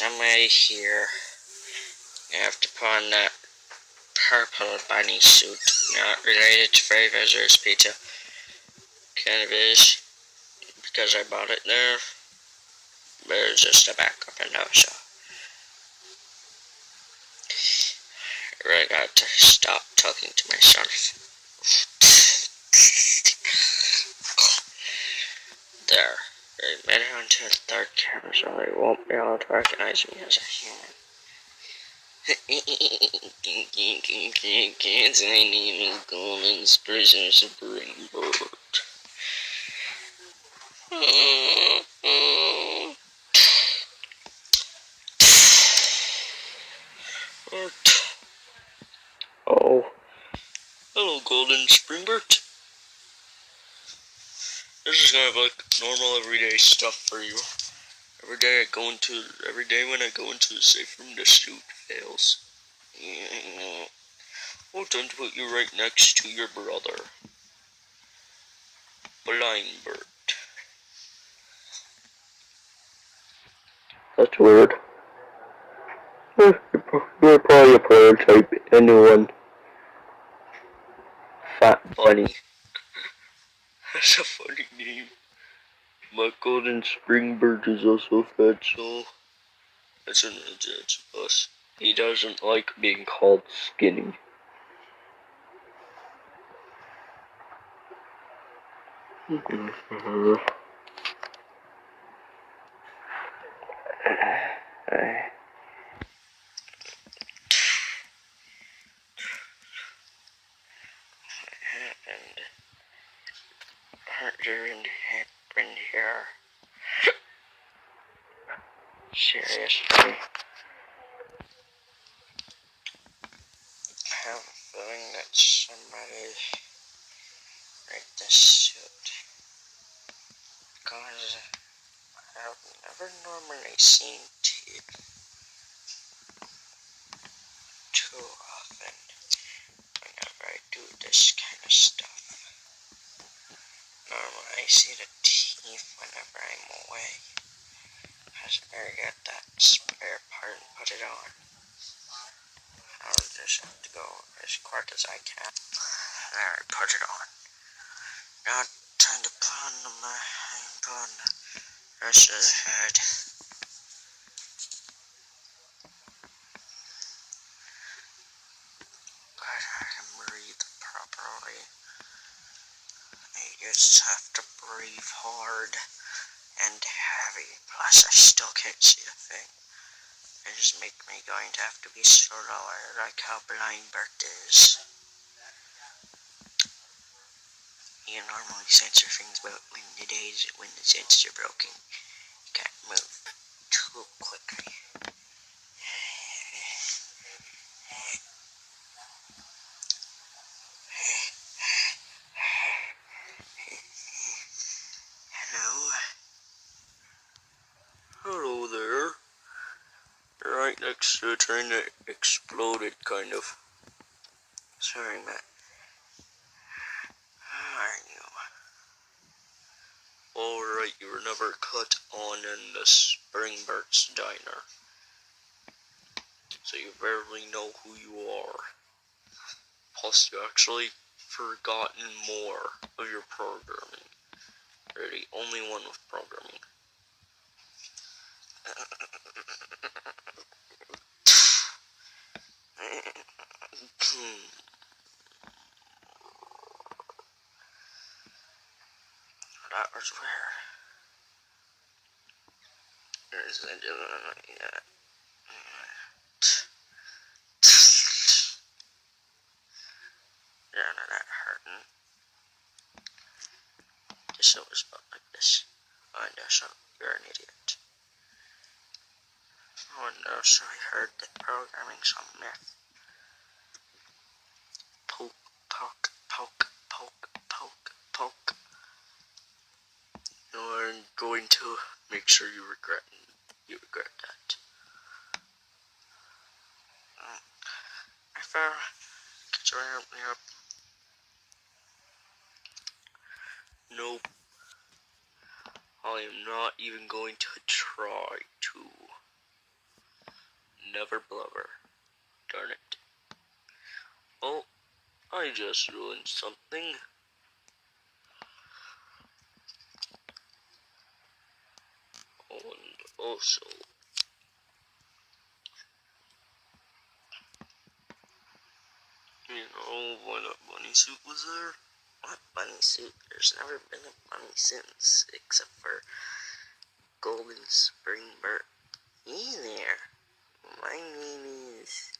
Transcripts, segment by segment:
somebody here. You have to put on that purple bunny suit, not related to Freddy Fazbear's Pizza. Kind of is, because I bought it there, but it's just a backup and no, so. I really got to stop talking to myself. There. I made it onto a third camera, so they won't be able to recognize me as a human. Kids, I need a golden prison springboard. Oh. Hello, Golden Springbert. This is kind of like normal everyday stuff for you. Every day when I go into the safe room, the suit fails. Oh, time to put you right next to your brother, Blindbert. That's weird. You're probably a prototype. Anyone. Fat Bunny. That's a funny name. My Golden Springbird is also fat, so that's a bus. He doesn't like being called skinny. Happened here. Seriously. I have a feeling that somebody rigged this suit. Because I've never normally seen teeth too often whenever I do this kind of stuff. Normally I see the teeth whenever I'm away. Because I better get that spare part and put it on. I'll just have to go as quick as I can. There, I put it on. Now time to put on the rest of the head. But I can breathe properly. I just have to breathe hard and heavy. Plus, I still can't see a thing. It just makes me going to have to be slower, like how Blindbert is. You normally censor things about when the sensors are broken. You can't move too quickly. Hello there. You're right next to a train that exploded, kind of. Sorry, Matt. How are you? Alright, you were never cut on in the Springbert's diner. So you barely know who you are. Plus, you actually forgotten more of your programming. You're the only one with programming. That was weird. Yeah, that hurting. This was about like this. Oh no, so you're an idiot. Oh no, so I heard that programming's a myth. Poke, poke, poke, poke, poke, poke. I'm going to make sure you regret that. If I get you help me up. Nope. I am not even going to try to. never blubber. Darn it. Oh, I just ruined something. And also, why that bunny suit was there? What bunny suit? There's never been a bunny since, except for Golden Spring Bird. Hey there, my name is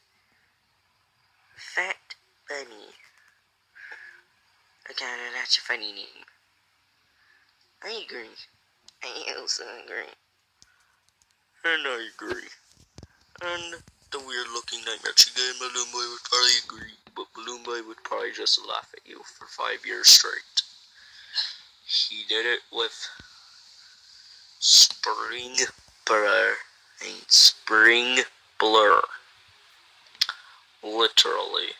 Fat Bunny. Okay, that's a funny name. I agree. I also agree. And I agree. And the weird looking Nightmatch game, Balloon Boy would probably agree, but Balloon Boy would probably just laugh at you for 5 years straight. He did it with Spring Blur and Spring Blur. Literally.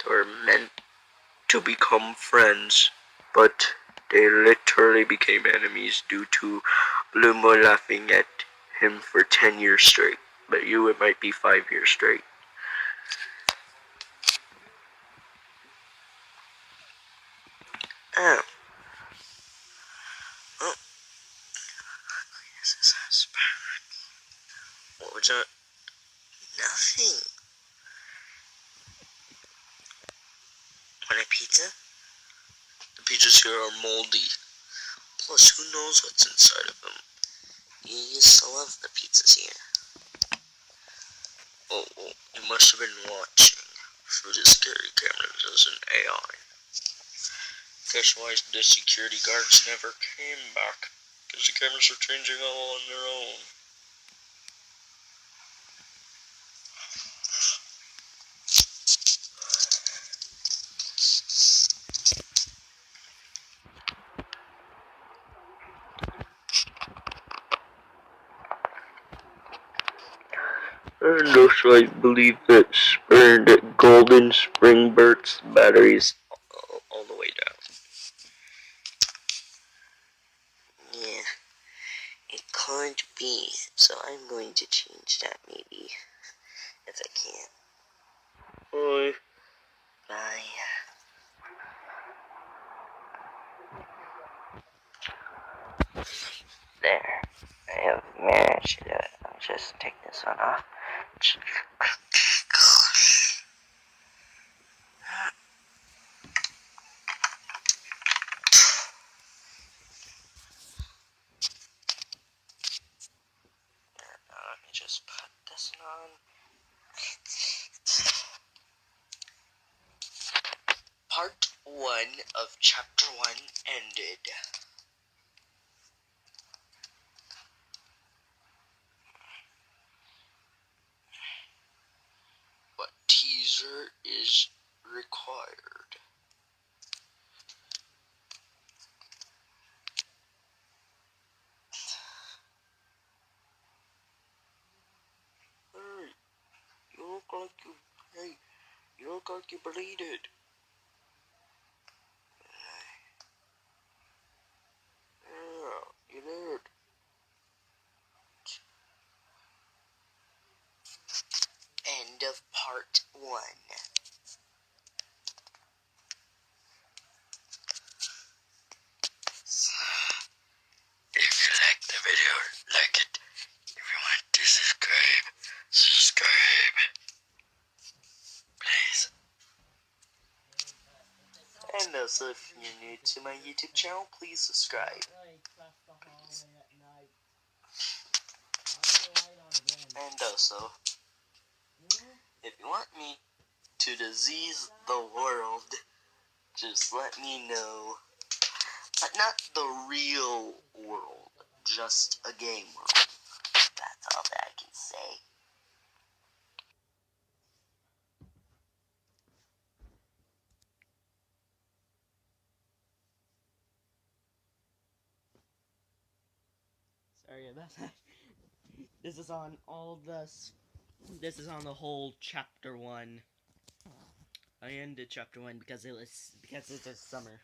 They were meant to become friends, but they literally became enemies due to Balloon Boy laughing at him for 10 years straight. But you, it might be 5 years straight. Oh. Oh. This is a spark. What was that? Nothing. Want a pizza? The pizzas here are moldy. Plus, who knows what's inside of them? You used to love the pizzas here. Oh, you must have been watching through the scary cameras as an AI. Guess why the security guards never came back? Because the cameras are changing all on their own. And also, I believe that Golden Spring Bird's batteries all the way down. Yeah, it can't be, so I'm going to change that maybe, if I can. Bye. Bye. There. I have managed to do it. I'll just take this one off. Let me just put this on. Part 1 of Chapter 1 ended. But teaser is required. Hey, you look like you bleeded. Yeah, you did. End of part 1. If you like the video, like it. If you want to subscribe. Please. And also, if you're new to my YouTube channel, please subscribe. Please. And also, if you want me to disease the world, just let me know. But not the real world, just a game world. That's all that I can say. Sorry about that. This is on this is on the whole chapter 1. I ended chapter 1 because it's a summer.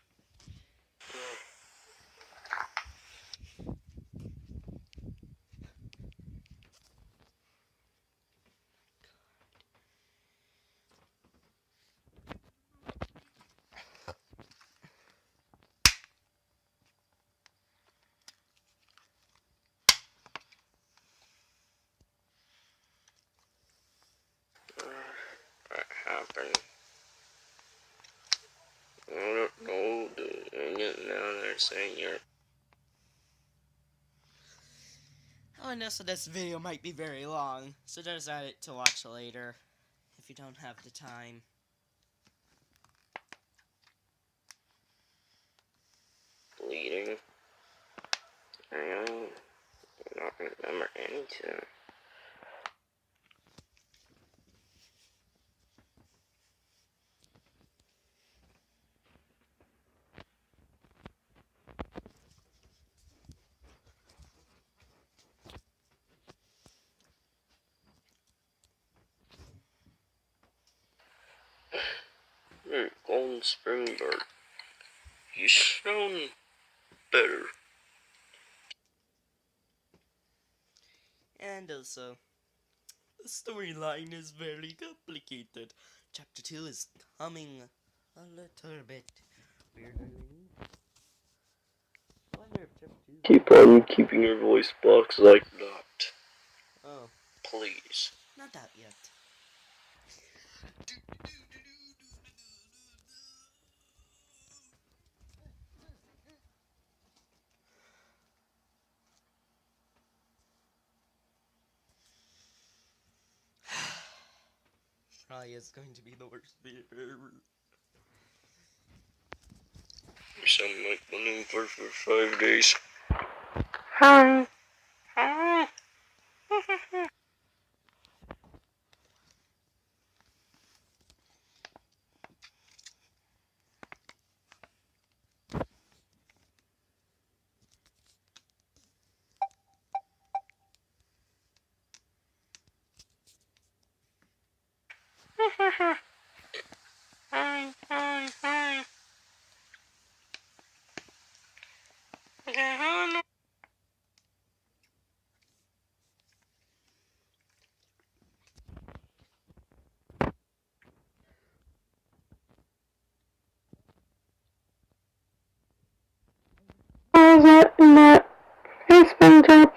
saying you're... Oh, and also this video might be very long, so just add it to watch later, if you don't have the time. Bleeding? I don't remember anything. Golden Springbird. You sound better. And also, the storyline is very complicated. Chapter 2 is coming a little bit weirdly. I wonder if Chapter 2 Keep on keeping your voice box like that. Oh. Please. Not that yet. Probably is going to be the worst video ever. You sound like the new bird for 5 days. Hi. Hi. Hi, hi, hi. Okay, how's that in that Facebook job?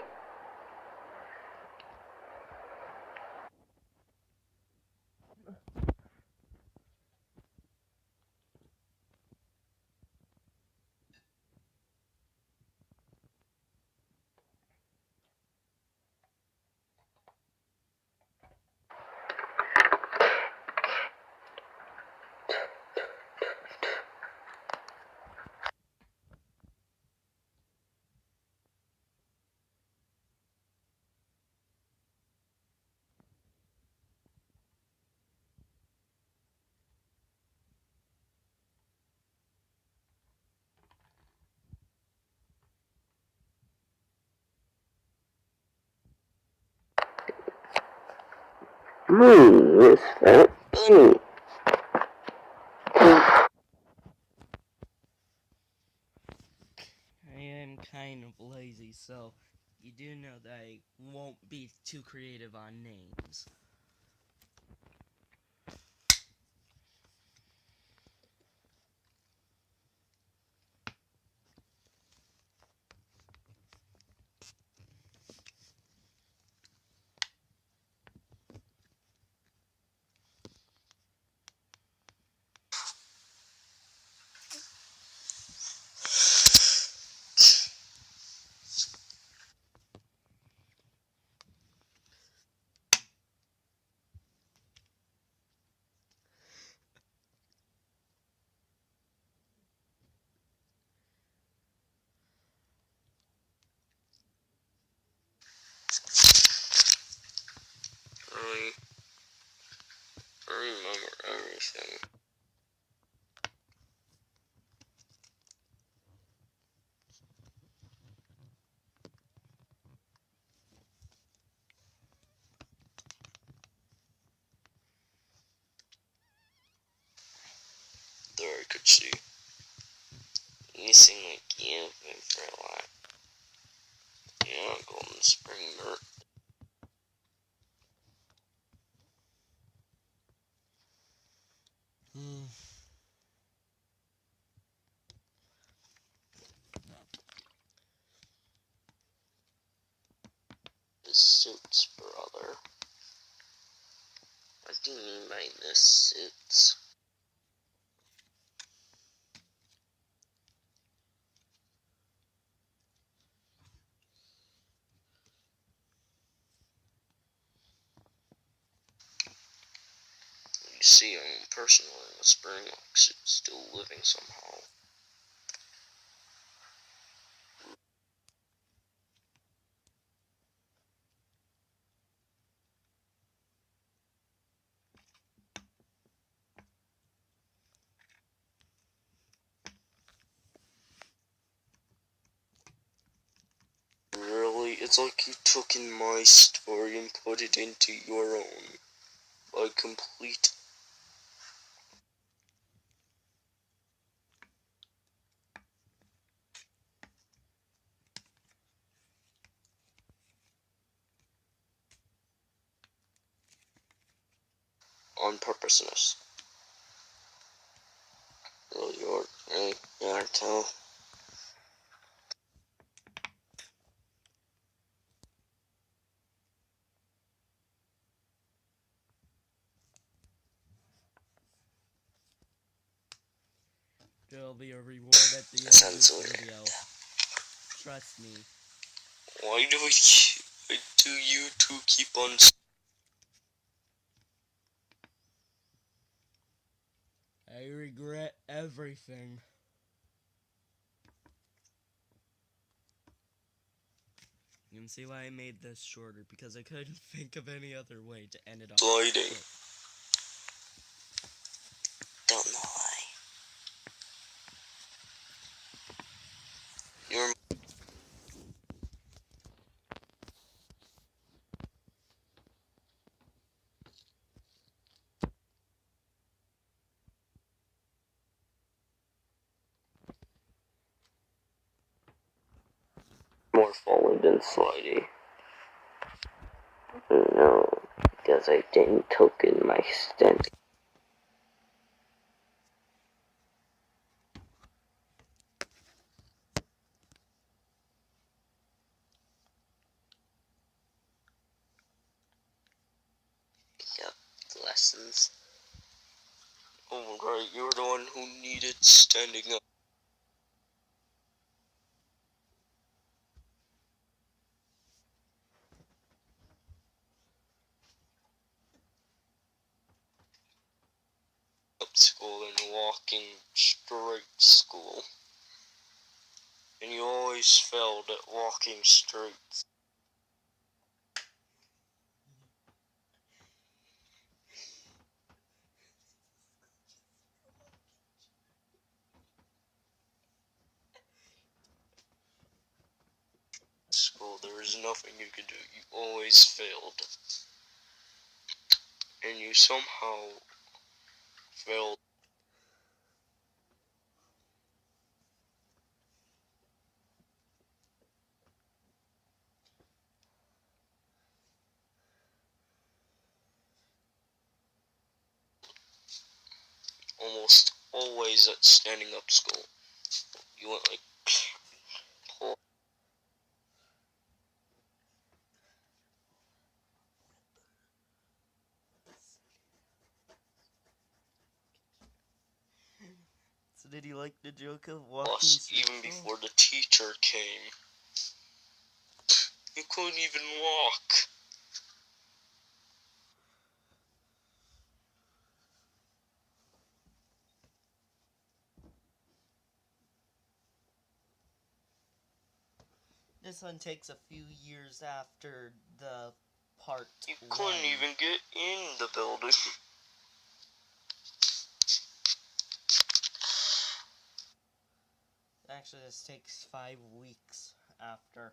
Miss Fat Bunny. I am kind of lazy, so you do know that I won't be too creative on names. I remember everything. There I could see. You seem like you've been for a lot. Yeah, Golden Springbird. The suits, brother. What do you mean by the suits? see him personally in the spring, like still living somehow. Really, it's like you took in my story and put it into your own. Like complete. On purposeness. Really, really, Naruto. There'll be a reward at the end of this video. Trust me. Why do you two keep on... I regret everything. You can see why I made this shorter, because I couldn't think of any other way to end it off. Sliding. Don't know why. You're more falling than sliding. No, because I didn't token my stent. Yep, lessons. Oh, right, you're the one who needed standing up. Up school and walking straight school. And you always failed at walking straight. School, there was nothing you could do. You always failed. And you somehow failed. Almost always at standing up school. You went like... So did you like the joke of walking Plus, even before the teacher came. You couldn't even walk. This one takes a few years after the part You 1. couldn't even get in the building. Actually, this takes 5 weeks after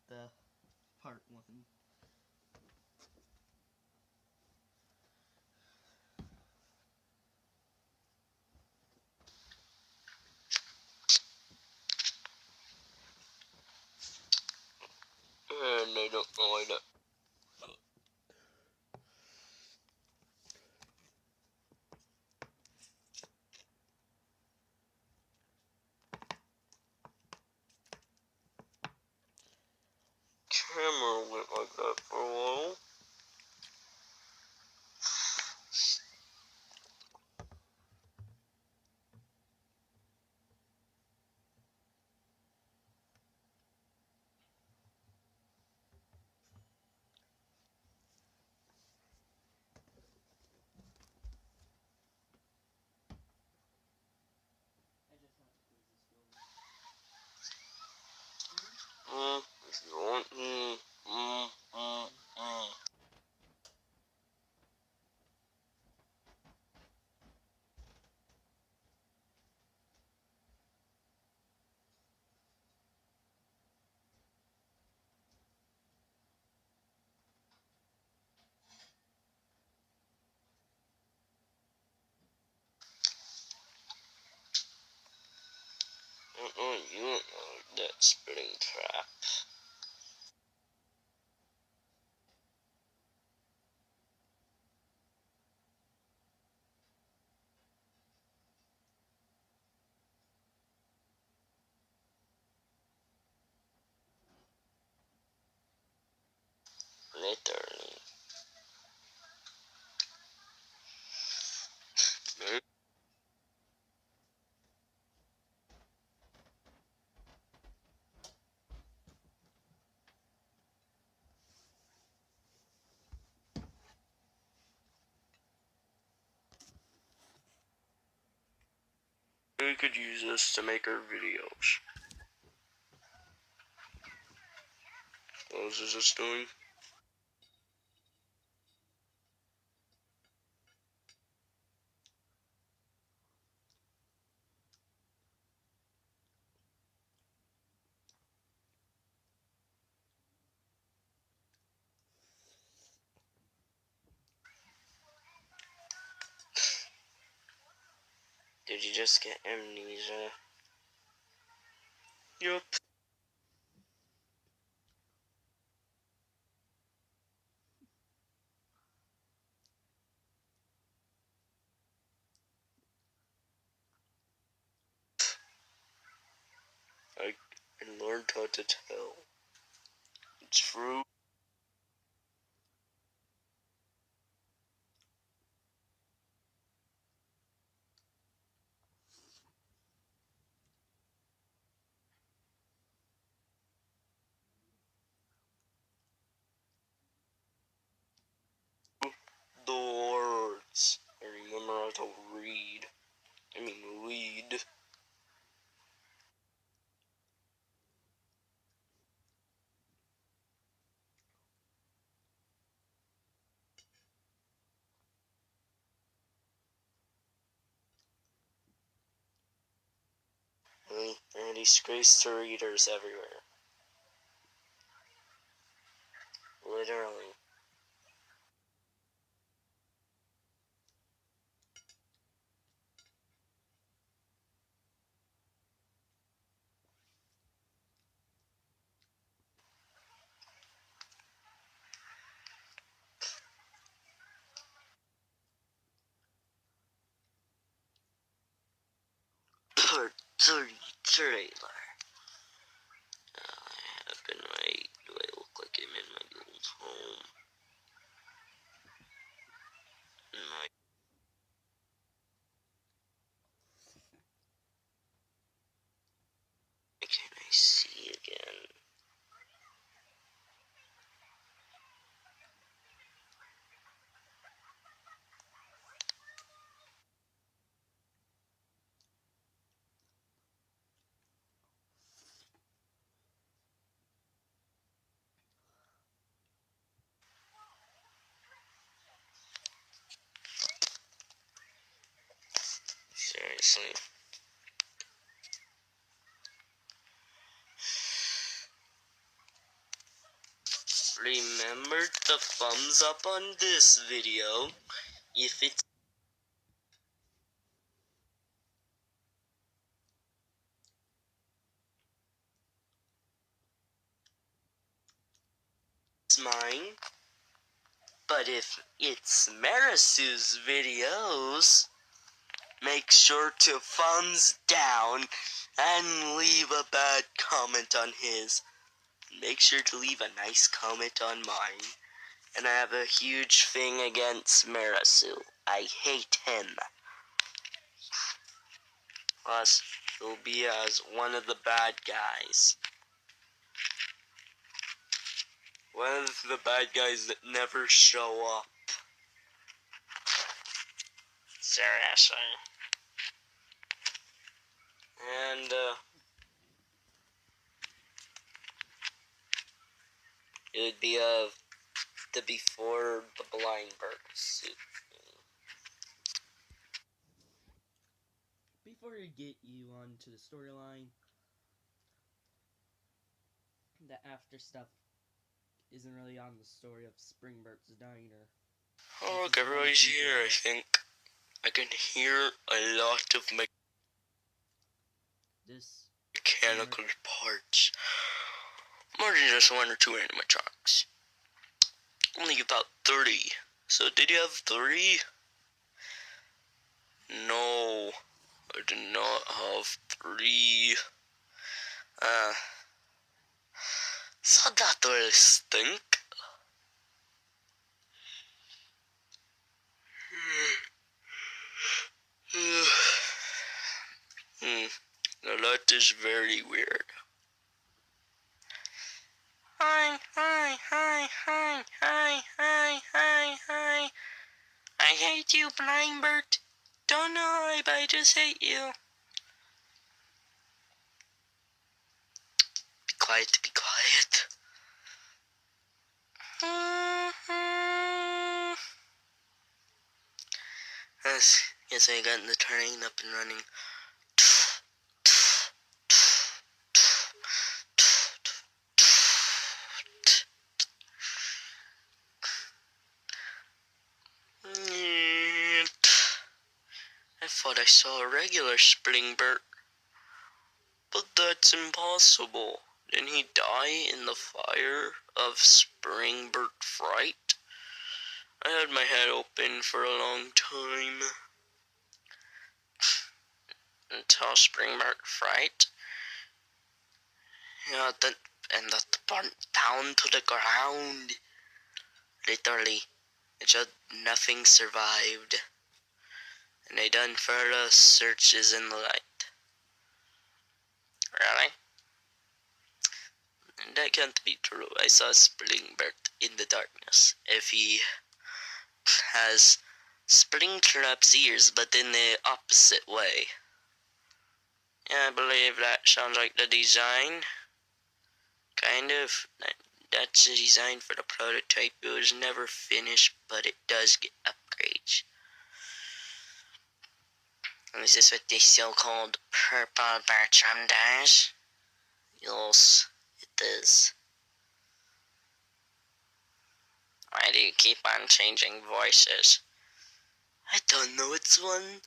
the part 1. And I don't know why that. Camera went like that for a while. You don't know that spitting trap. Literally. We could use this to make our videos. What was this doing? Did you just get amnesia? Yup. I learned how to tell. It's true. The words. I remember how to read. I mean, read. And disgrace to readers everywhere. Literally. Part 30 trailer. Do I look like I'm in my old home? My, can I see again? Seriously. Remember the thumbs up on this video if it's mine, but if it's Marisu's videos, make sure to thumbs down and leave a bad comment on his. Make sure to leave a nice comment on mine. And I have a huge thing against Marisu. I hate him. Plus, he'll be as one of the bad guys. One of the bad guys that never show up. Seriously. And, it would be, the Before the Blind Bird suit. Before we get you onto the storyline, the after stuff isn't really on the story of Springbert's Diner. Oh, look, everybody's here, I think. I can hear a lot of This mechanical parts. More than just one or two animatronics. Only about 30. So did you have 3? No, I did not have 3. So that will stink. Now that is very weird. Hi. I hate you, Blind Bird. Don't know why, but I just hate you. Be quiet, be quiet. Yes, I got the train up and running. I thought I saw a regular Springbert, but that's impossible. Didn't he die in the fire of Springbert Fright? I had my head open for a long time until Springbert Fright. Yeah, and that burnt down to the ground. Literally, it just nothing survived. And I done further searches in the light. Really? And that can't be true. I saw Springbert in the darkness. If he has Springtrap's ears, but in the opposite way. Yeah, I believe that sounds like the design. Kind of. That's the design for the prototype. It was never finished, but it does get upgrades. And is this what the so-called Purple Bertram does? Yes, it is. Why do you keep on changing voices? I don't know, it's one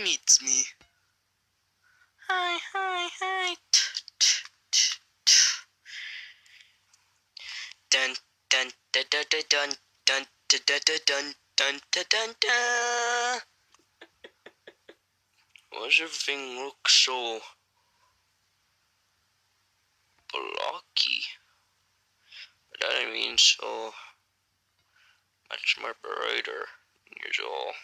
meets me. Hi. Dun dun dun dun dun dun dun dun dun dun dun dun dun. Why does everything look so blocky? But that means so much more brighter than usual.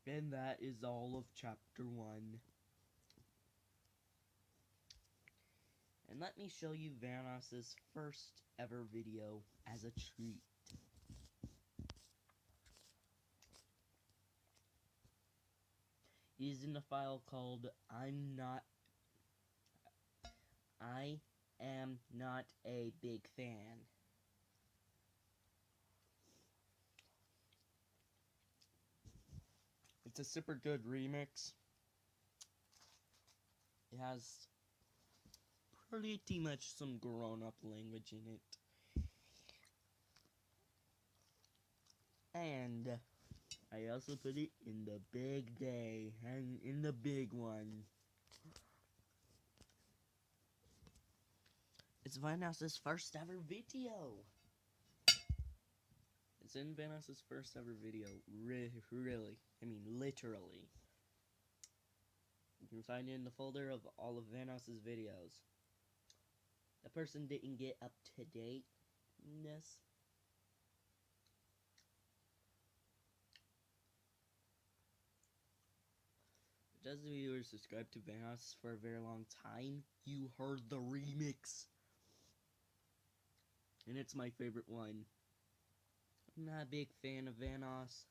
And that is all of chapter 1. And let me show you Vanoss's first ever video as a treat. It is in a file called I am not a big fan. It's a super good remix. It has pretty much some grown-up language in it. And I also put it in the big day, and in the big one. It's Vanoss's first ever video. It's in Vanoss's first ever video. Really. I mean, literally. You can find it in the folder of all of Vanoss's videos. The person didn't get up to dateness. Does the viewers subscribe to Vanoss for a very long time? You heard the remix. And it's my favorite one. I'm not a big fan of Vanoss.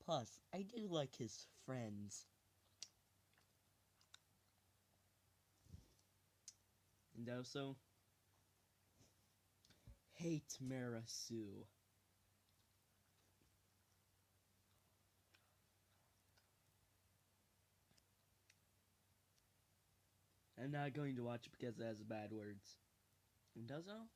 Plus, I do like his friends. And also, hate Marasu. I'm not going to watch it because it has bad words. And also,